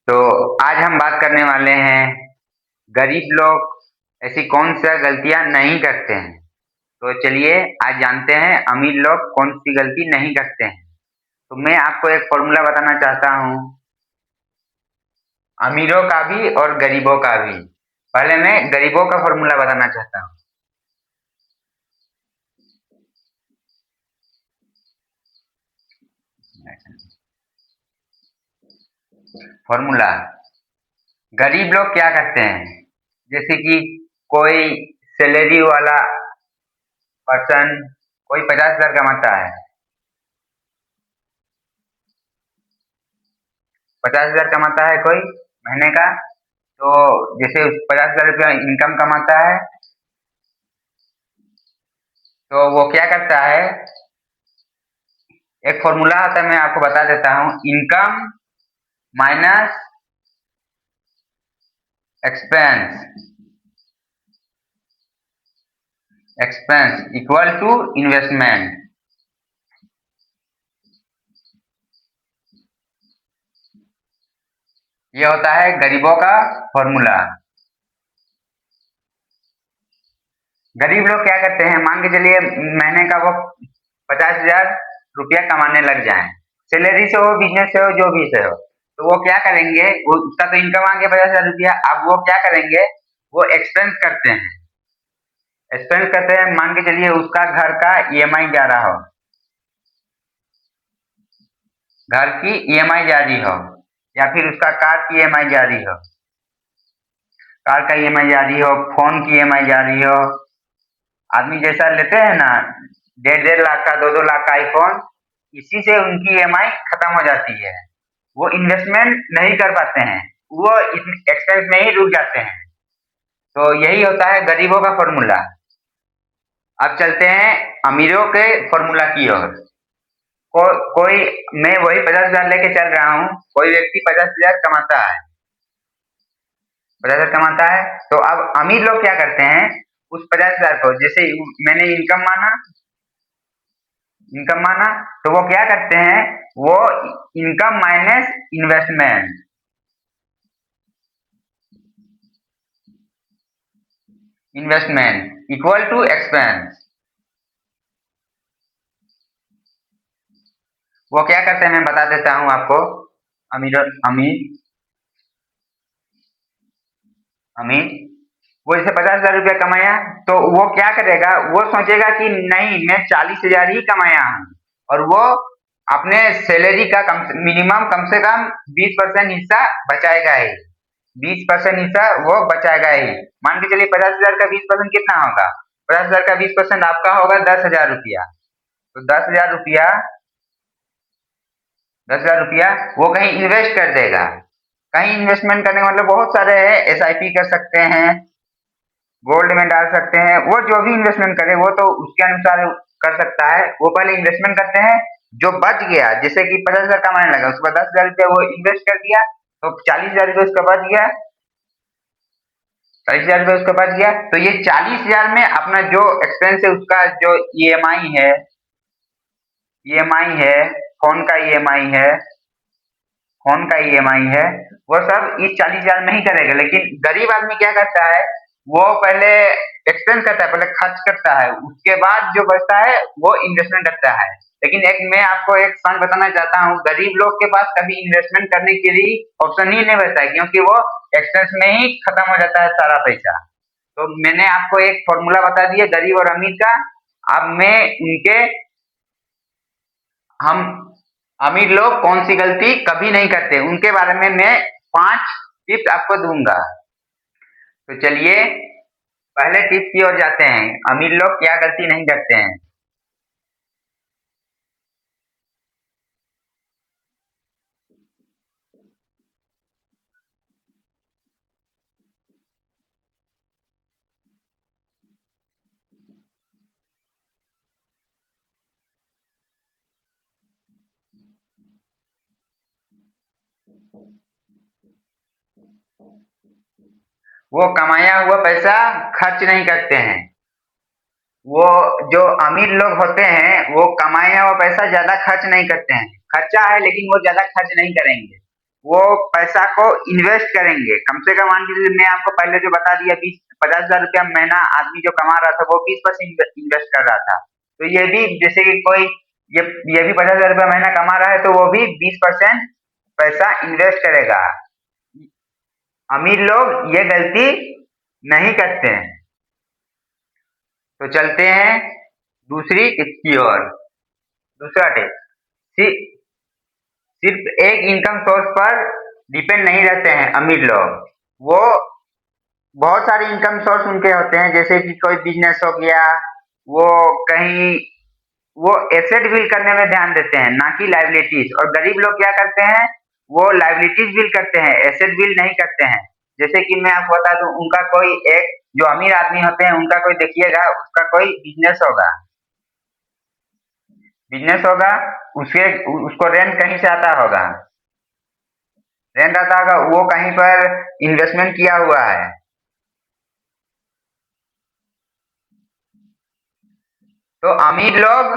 तो आज हम बात करने वाले हैं गरीब लोग ऐसी कौन सा गलतियां नहीं करते हैं। तो चलिए आज जानते हैं अमीर लोग कौन सी गलती नहीं करते हैं। तो मैं आपको एक फॉर्मूला बताना चाहता हूँ, अमीरों का भी और गरीबों का भी। पहले मैं गरीबों का फॉर्मूला बताना चाहता हूँ। फॉर्मूला, गरीब लोग क्या करते हैं, जैसे कि कोई सैलरी वाला पर्सन कोई 50,000 कमाता है, 50,000 कमाता है कोई महीने का। तो जैसे 50,000 रुपया इनकम कमाता है, तो वो क्या करता है, एक फॉर्मूला आता है, मैं आपको बता देता हूँ। Income minus expense, expense equal to investment. ये होता है गरीबों का फॉर्मूला। गरीब लोग क्या करते हैं, मान के चलिए महीने का वो 50,000 रुपया कमाने लग जाए, सैलरी से हो, बिजनेस से हो, जो भी से हो। तो वो क्या करेंगे, वो उसका तो इनकम आ गया 50,000 रुपया। अब वो क्या करेंगे, वो एक्सपेंस करते हैं। एक्सपेंस करते हैं, मान के चलिए उसका घर का ईएमआई जा रहा हो, घर की ईएमआई जारी हो, या फिर उसका कार की ईएमआई जारी हो, कार का ईएमआई जारी हो, फोन की ईएमआई जारी हो। आदमी जैसा लेते हैं ना 1.5 लाख का, 2-2 लाख का आईफोन, इसी से उनकी ईएमआई खत्म हो जाती है। वो इन्वेस्टमेंट नहीं कर पाते हैं, वो एक्सपेंस में ही रुक जाते हैं। तो यही होता है गरीबों का फॉर्मूला। अब चलते हैं अमीरों के फॉर्मूला की ओर। कोई, मैं वही 50,000 लेके चल रहा हूँ, कोई व्यक्ति 50,000 कमाता है, 50,000 कमाता है। तो अब अमीर लोग क्या करते हैं, उस 50,000 को, जैसे मैंने इनकम माना, तो वो क्या करते हैं, वो income minus investment, investment equal to expense. वो क्या करते हैं, मैं बता देता हूं आपको। अमीर अमीर अमीर वो जैसे 50,000 रुपया कमाया, तो वो क्या करेगा, वो सोचेगा कि नहीं, मैं 40,000 ही कमाया हूं, और वो अपने सैलरी का मिनिमम कम से कम 20% हिस्सा बचाएगा ही। 20% हिस्सा वो बचाएगा ही। मान के चलिए 50,000 का 20% कितना होगा, 50,000 का 20% आपका होगा 10,000 रुपया। तो 10,000 रुपया वो कहीं इन्वेस्ट कर देगा। कहीं इन्वेस्टमेंट करने का मतलब बहुत सारे हैं, एसआईपी कर सकते हैं, गोल्ड में डाल सकते हैं, वो जो भी इन्वेस्टमेंट करे वो तो उसके अनुसार कर सकता है। वो पहले इन्वेस्टमेंट करते हैं, जो बच गया, जैसे कि 50,000 कमाने लगा, उसके बाद 10,000 रुपया वो इन्वेस्ट कर दिया, तो 40,000 रुपया उसका बच गया, 40,000 रुपया उसका बच गया। तो ये 40,000 में अपना जो एक्सपेंस है, उसका जो ईएमआई है, फोन का ईएमआई है, फोन का ईएमआई है, वो सब इस 40,000 में ही करेगा। लेकिन गरीब आदमी क्या करता है, वो पहले एक्सपेंस करता है, पहले खर्च करता है, उसके बाद जो बचता है वो इन्वेस्टमेंट करता है। लेकिन मैं आपको एक सच बताना चाहता हूँ, गरीब लोग के पास कभी इन्वेस्टमेंट करने के लिए ऑप्शन ही नहीं बचता है, क्योंकि वो एक्सपेंस में ही खत्म हो जाता है सारा पैसा। तो मैंने आपको एक फॉर्मूला बता दिया गरीब और अमीर का। अब मैं उनके हम अमीर लोग कौन सी गलती कभी नहीं करते, उनके बारे में मैं 5 टिप्स आपको दूंगा। तो चलिए पहले टिप्स की ओर जाते हैं, अमीर लोग क्या गलती नहीं करते हैं। वो कमाया हुआ पैसा खर्च नहीं करते हैं। वो जो अमीर लोग होते हैं, वो कमाया हुआ पैसा ज्यादा खर्च नहीं करते हैं। खर्चा है लेकिन वो ज्यादा खर्च नहीं करेंगे। वो पैसा को इन्वेस्ट करेंगे। कम से कम मान लीजिए, मैं आपको पहले जो बता दिया, 50,000 रुपया महीना आदमी जो कमा रहा था वो 20% इन्वेस्ट कर रहा था। तो ये भी जैसे कि कोई ये ये भी 50,000 रुपया महीना कमा रहा है तो वो भी 20% पैसा इन्वेस्ट करेगा। अमीर लोग ये गलती नहीं करते हैं। तो चलते हैं दूसरी टिप्स की ओर। दूसरा टिप, सिर्फ एक इनकम सोर्स पर डिपेंड नहीं रहते हैं अमीर लोग। वो बहुत सारे इनकम सोर्स उनके होते हैं, जैसे कि कोई बिजनेस हो गया, वो कहीं वो एसेट बिल्ड करने में ध्यान देते हैं, ना कि लाइबिलिटीज। और गरीब लोग क्या करते हैं, वो लाइबिलिटीज बिल्ड करते हैं, एसेट बिल्ड नहीं करते हैं। जैसे कि मैं आपको बता दूं, उनका कोई एक जो अमीर आदमी होते हैं उनका कोई देखिएगा, उसका कोई बिजनेस होगा, उसके उसको रेंट कहीं से आता होगा, रेंट आता होगा, वो कहीं पर इन्वेस्टमेंट किया हुआ है। तो अमीर लोग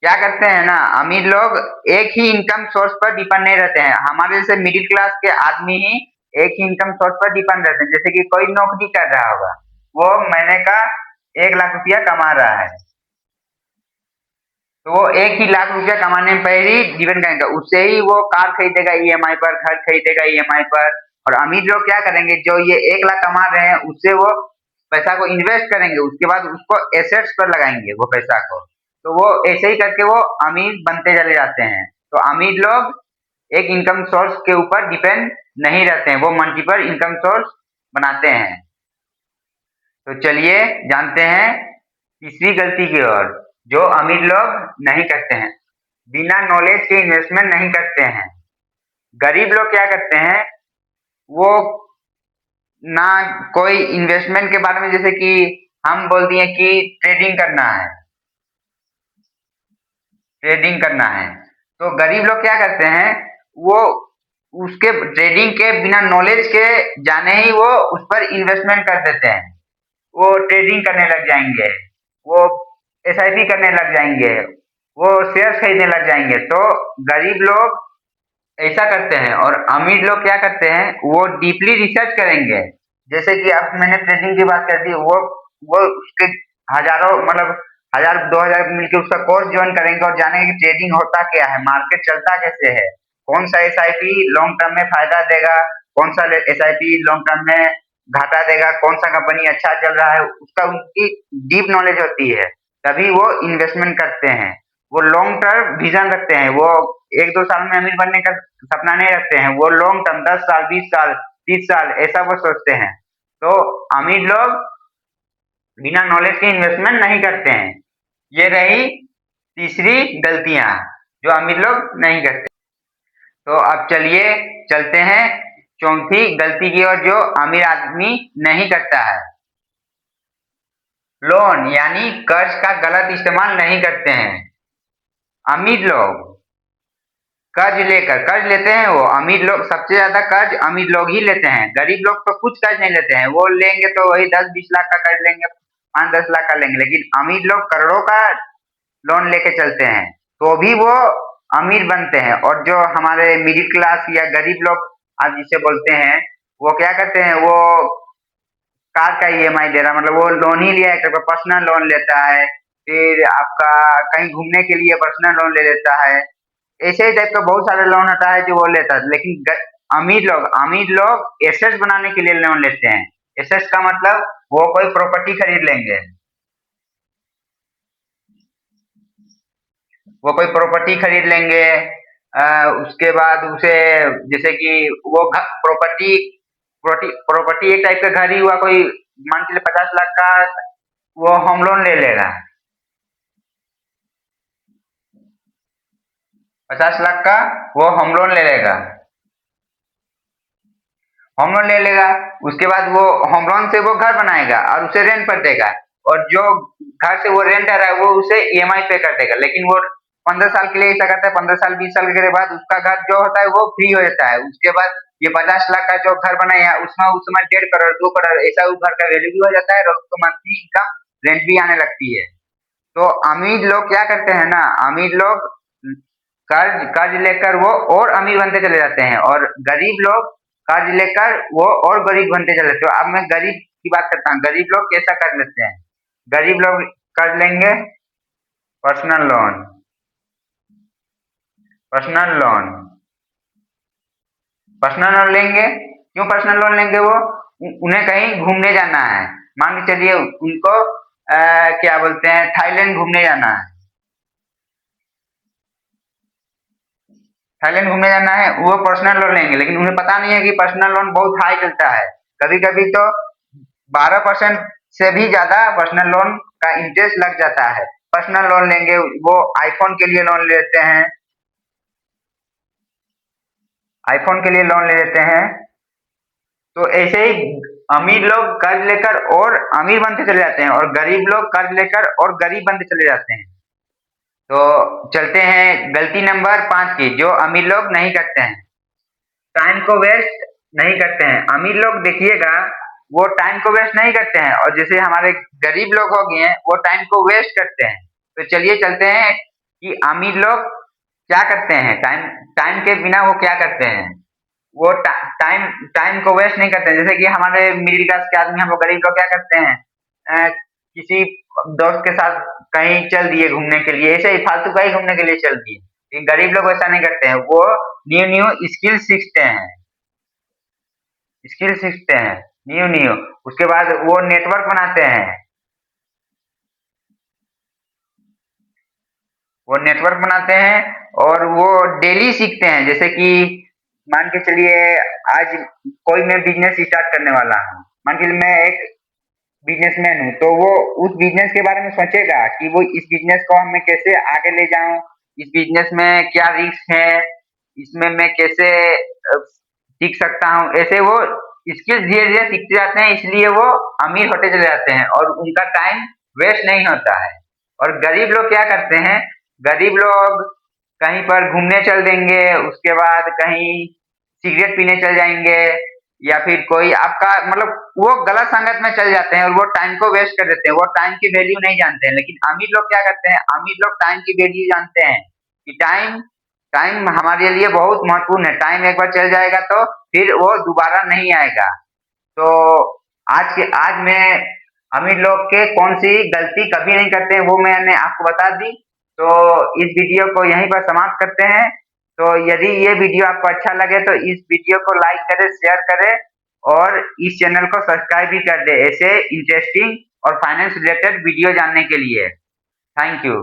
क्या करते हैं ना, अमीर लोग एक ही इनकम सोर्स पर डिपेंड नहीं रहते हैं। हमारे जैसे मिडिल क्लास के आदमी ही एक ही इनकम सोर्स पर डिपेंड रहते हैं। जैसे कि कोई नौकरी कर रहा होगा, वो महीने का 1 लाख रुपया कमा रहा है, तो वो 1 ही लाख रुपया कमाने पर ही डिपेंड करेगा, उससे ही वो कार खरीदेगा ईएमआई पर, घर खरीदेगा ईएमआई पर। और अमीर लोग क्या करेंगे, जो ये 1 लाख कमा रहे हैं उससे वो पैसा को इन्वेस्ट करेंगे, उसके बाद उसको एसेट्स पर लगाएंगे वो पैसा को। तो वो ऐसे ही करके वो अमीर बनते चले जाते हैं। तो अमीर लोग एक इनकम सोर्स के ऊपर डिपेंड नहीं रहते हैं, वो मल्टीपल इनकम सोर्स बनाते हैं। तो चलिए जानते हैं तीसरी गलती की ओर, जो अमीर लोग नहीं करते हैं, बिना नॉलेज के इन्वेस्टमेंट नहीं करते हैं। गरीब लोग क्या करते हैं, वो ना कोई इन्वेस्टमेंट के बारे में, जैसे कि हम बोल दिए कि ट्रेडिंग करना है, तो गरीब लोग क्या करते हैं, वो उसके ट्रेडिंग के बिना नॉलेज के जाने ही वो उस पर इन्वेस्टमेंट कर देते हैं। वो ट्रेडिंग करने लग जाएंगे, वो एसआईपी करने लग जाएंगे, वो शेयर्स खरीदने लग जाएंगे। तो गरीब लोग ऐसा करते हैं, और अमीर लोग क्या करते हैं, वो डीपली रिसर्च करेंगे। जैसे कि अब मैंने ट्रेडिंग की बात कर दी, वो उसके हजारों मतलब 1,000 2,000 मिलकर उसका कोर्स ज्वाइन करेंगे और जानेंगे कि ट्रेडिंग होता क्या है, मार्केट चलता कैसे है, कौन सा एसआईपी लॉन्ग टर्म में फायदा देगा, कौन सा एसआईपी लॉन्ग टर्म में घाटा देगा, कौन सा कंपनी अच्छा चल रहा है, उसका उनकी डीप नॉलेज होती है। तभी वो इन्वेस्टमेंट करते हैं, वो लॉन्ग टर्म विजन रखते हैं, वो 1-2 साल में अमीर बनने का सपना नहीं रखते हैं, वो लॉन्ग टर्म 10 साल 20 साल 30 साल ऐसा वो सोचते हैं। तो अमीर लोग बिना नॉलेज के इन्वेस्टमेंट नहीं करते हैं। ये रही तीसरी गलतियां जो अमीर लोग नहीं करते। तो अब चलिए चलते हैं चौथी गलती की ओर, जो अमीर आदमी नहीं करता है। लोन यानी कर्ज का गलत इस्तेमाल नहीं करते हैं। अमीर लोग कर्ज लेते हैं, वो अमीर लोग सबसे ज्यादा कर्ज अमीर लोग ही लेते हैं। गरीब लोग तो कुछ कर्ज नहीं लेते हैं, वो लेंगे तो वही 10-20 लाख का कर्ज लेंगे, 5-10 लाख का लेंगे। लेकिन अमीर लोग करोड़ों का लोन लेके चलते हैं, तो भी वो अमीर बनते हैं। और जो हमारे मिडिल क्लास या गरीब लोग आप जिसे बोलते हैं, वो क्या करते हैं, वो कार का ईएमआई दे रहा, मतलब वो लोन ही लिया है, पर्सनल लोन लेता है, फिर आपका कहीं घूमने के लिए पर्सनल लोन ले लेता है। ऐसे ही टाइप का बहुत सारे लोन होता है जो वो लेता है। लेकिन अमीर लोग एसेट्स बनाने के लिए लोन लेते हैं। एसेट्स का मतलब वो कोई प्रॉपर्टी खरीद लेंगे, वो कोई प्रॉपर्टी खरीद लेंगे। उसके बाद उसे जैसे कि वो प्रॉपर्टी प्रॉपर्टी एक टाइप का घर ही हुआ, कोई मान के 50 लाख का वो होम लोन ले लेगा, 50 लाख का वो होम लोन ले लेगा, होम लोन ले लेगा। उसके बाद वो होम लोन से वो घर बनाएगा और उसे रेंट पर देगा, और जो घर से वो रेंट आ रहा है वो उसे ईएमआई पे कर देगा। लेकिन वो 15 साल के लिए ऐसा करता है, 15 साल 20 साल के बाद उसका घर जो होता है वो फ्री हो जाता है। उसके बाद ये 50 लाख का जो घर बनाया है उसमें उस समय 1.5 करोड़ 2 करोड़ ऐसा उस घर का वैल्यू भी हो जाता है, और उसको मंथली इनकम रेंट भी आने लगती है। तो अमीर लोग क्या करते हैं ना, अमीर लोग कर्ज लेकर वो और अमीर बनते चले जाते हैं, और गरीब लोग कर्ज लेकर वो और गरीब बनते चले जाते हैं। अब मैं गरीब की बात करता हूँ, गरीब लोग कैसा कर्ज लेते हैं। गरीब लोग कर्ज लेंगे personal loan, personal loan personal loan लेंगे। क्यों पर्सनल लोन लेंगे? वो उन्हें कहीं घूमने जाना है, मान के चलिए उनको क्या बोलते हैं, थाईलैंड घूमने जाना है। थाईलैंड घूमने जाना है, वो पर्सनल लोन लेंगे, लेकिन उन्हें पता नहीं है कि पर्सनल लोन बहुत हाई चलता है। कभी कभी तो 12% से भी ज्यादा पर्सनल लोन का इंटरेस्ट लग जाता है। पर्सनल लोन लेंगे, वो आईफोन के लिए लोन लेते हैं, आईफोन के लिए लोन ले लेते हैं। तो ऐसे ही अमीर लोग कर्ज लेकर और अमीर बनते चले जाते हैं, और गरीब लोग कर्ज लेकर और गरीब बनते चले जाते हैं। तो चलते हैं गलती नंबर 5 की, जो अमीर लोग नहीं करते हैं। टाइम को वेस्ट नहीं करते हैं। अमीर लोग देखिएगा, वो टाइम को वेस्ट नहीं करते हैं, और जैसे हमारे गरीब लोग हो गए हैं, वो टाइम को वेस्ट करते हैं। तो चलिए चलते हैं कि अमीर लोग क्या करते हैं, टाइम टाइम के बिना वो क्या करते हैं। वो टाइम टाइम को वेस्ट नहीं करते हैं। जैसे कि हमारे मिडिल क्लास के आदमी, हम लोग गरीब लोग क्या करते हैं, किसी दोस्त के साथ कहीं चल दिए घूमने के लिए, ऐसे ही फालतू का ही घूमने के लिए चल दिए। लेकिन गरीब लोग ऐसा नहीं करते हैं, वो न्यू न्यू स्किल सीखते हैं, स्किल सीखते हैं न्यू न्यू। उसके बाद वो नेटवर्क बनाते हैं, वो नेटवर्क बनाते हैं, और वो डेली सीखते हैं। जैसे कि मान के चलिए, आज कोई मैं बिजनेस स्टार्ट करने वाला हूँ, मान के चलिए मैं एक बिजनेसमैन हूँ, तो वो उस बिजनेस के बारे में सोचेगा कि वो इस बिजनेस को मैं कैसे आगे ले जाऊं, इस बिजनेस में क्या रिस्क है, इसमें मैं कैसे सीख सकता हूँ। ऐसे वो स्किल्स धीरे धीरे सीखते जाते हैं, इसलिए वो अमीर होते चले जाते हैं, और उनका टाइम वेस्ट नहीं होता है। और गरीब लोग क्या करते हैं, गरीब लोग कहीं पर घूमने चल देंगे, उसके बाद कहीं सिगरेट पीने चल जाएंगे, या फिर कोई आपका मतलब वो गलत संगत में चल जाते हैं, और वो टाइम को वेस्ट कर देते हैं। वो टाइम की वैल्यू नहीं जानते हैं। लेकिन अमीर लोग क्या करते हैं, अमीर लोग टाइम की वैल्यू जानते हैं कि टाइम टाइम हमारे लिए बहुत महत्वपूर्ण है। टाइम एक बार चल जाएगा तो फिर वो दोबारा नहीं आएगा। तो आज मैं अमीर लोग के कौन सी गलती कभी नहीं करते हैं, वो मैंने आपको बता दी। तो इस वीडियो को यहीं पर समाप्त करते हैं। तो यदि ये वीडियो आपको अच्छा लगे तो इस वीडियो को लाइक करें, शेयर करें, और इस चैनल को सब्सक्राइब भी कर दें, ऐसे इंटरेस्टिंग और फाइनेंस रिलेटेड वीडियो जानने के लिए। Thank you.